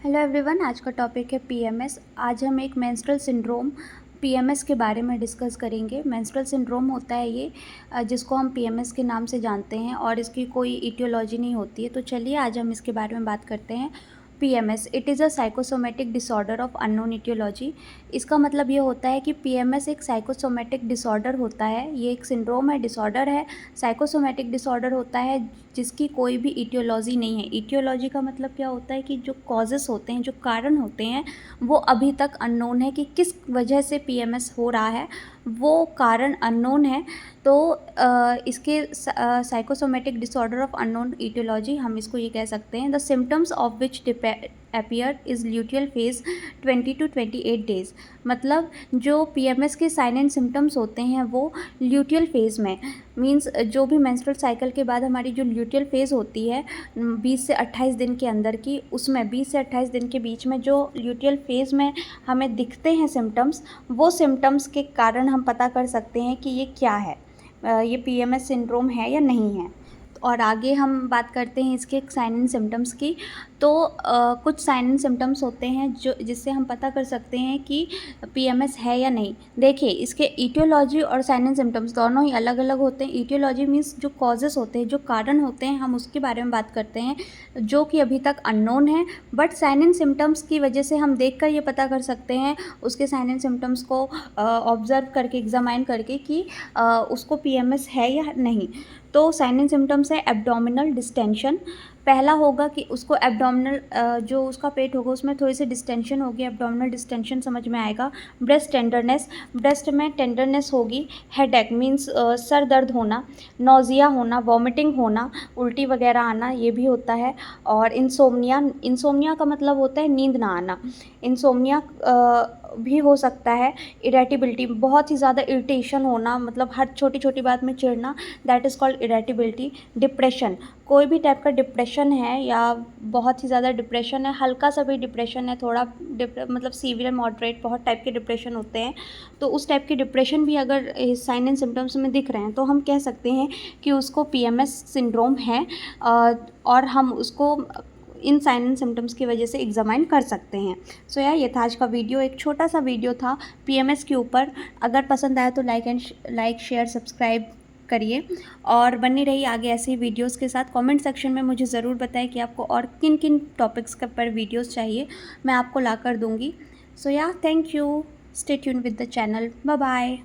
Hello everyone, आज का topic है पीएमएस। आज हम एक मेंस्ट्रुअल सिंड्रोम पीएमएस के बारे में डिस्कस करेंगे। मेंस्ट्रुअल सिंड्रोम होता है ये जिसको हम पीएमएस के नाम से जानते हैं और इसकी कोई इटियोलॉजी नहीं होती है। तो चलिए आज हम इसके बारे में बात करते हैं। PMS it is a psychosomatic disorder of unknown etiology. इसका मतलब ये होता है कि पीएमएस एक साइकोसोमेटिक डिसऑर्डर होता है। ये एक सिंड्रोम है, डिसऑर्डर है, साइकोसोमेटिक डिसऑर्डर होता है जिसकी कोई भी इटियोलॉजी नहीं है। इटियोलॉजी का मतलब क्या होता है कि जो कॉजेस होते हैं, जो कारण होते हैं, वो अभी तक अननोन है कि किस वजह से पीएमएस हो रहा है, वो कारण अननोन है। तो इसके psychosomatic disorder of unknown etiology हम इसको ये कह सकते हैं। The symptoms of which appear is luteal phase 20 to 28 days। मतलब जो पीएमएस के साइन एंड सिम्टम्स होते हैं वो ल्यूटियल फेज़ में, मींस जो भी मेंस्ट्रुअल साइकिल के बाद हमारी जो ल्यूटियल फेज़ होती है 20 से 28 दिन के अंदर की, उसमें 20 से 28 दिन के बीच में जो ल्यूटियल फेज़ में हमें दिखते हैं सिम्टम्स, वो सिम्टम्स के कारण हम पता कर सकते हैं कि ये क्या है, ये पीएमएस सिंड्रोम है या नहीं है। और आगे हम बात करते हैं इसके साइन एंड सिम्टम्स की। तो कुछ साइन एंड सिम्टम्स होते हैं जो जिससे हम पता कर सकते हैं कि पीएमएस है या नहीं। देखिए, इसके इटियोलॉजी और साइन एंड सिम्टम्स दोनों ही अलग अलग होते हैं। इटियोलॉजी मीन्स जो कॉजेस होते हैं, जो कारण होते हैं, हम उसके बारे में बात करते हैं जो कि अभी तक अननोन है। बट साइन एंड सिम्टम्स की वजह से हम देख कर ये पता कर सकते हैं, उसके साइन एंड सिम्टम्स को ऑब्जर्व करके, एग्जामाइन करके कि उसको पीएमएस है या नहीं। तो साइन एंड सिम्टम्स है एब्डोमिनल डिस्टेंशन। पहला होगा कि उसको एब्डोमिनल जो उसका पेट होगा उसमें थोड़ी सी डिस्टेंशन होगी, एब्डोमिनल डिस्टेंशन समझ में आएगा। ब्रेस्ट टेंडरनेस, ब्रेस्ट में टेंडरनेस होगी। हेडेक मीन्स सर दर्द होना, नोजिया होना, वॉमिटिंग होना, उल्टी वगैरह आना, ये भी होता है। और इंसोम्निया, इंसोम्निया का मतलब होता है नींद ना आना। इंसोम्निया भी हो सकता है। इरेटिबिलिटी, बहुत ही ज़्यादा इरिटेशन होना, मतलब हर छोटी छोटी बात में चिढ़ना, दैट इज़ कॉल्ड इरेटिबिलिटी। डिप्रेशन, कोई भी टाइप का डिप्रेशन है या बहुत ही ज़्यादा डिप्रेशन है, हल्का सा भी डिप्रेशन है, थोड़ा मतलब सीवियर, मॉडरेट, बहुत टाइप के डिप्रेशन होते हैं। तो उस टाइप के डिप्रेशन भी अगर साइन एंड सिम्टम्स में दिख रहे हैं तो हम कह सकते हैं कि उसको पीएमएस सिंड्रोम है। और हम उसको इन साइन एंड सिम्टम्स की वजह से एग्जामाइन कर सकते हैं। सो यार, ये था आज का वीडियो, एक छोटा सा वीडियो था पीएमएस के ऊपर। अगर पसंद आया तो लाइक शेयर सब्सक्राइब करिए और बनी रही आगे ऐसे ही वीडियोस के साथ। कमेंट सेक्शन में मुझे ज़रूर बताएं कि आपको और किन किन टॉपिक्स के पर वीडियोस चाहिए, मैं आपको ला कर दूँगी। So yeah, thank you, stay tuned with the channel, bye bye.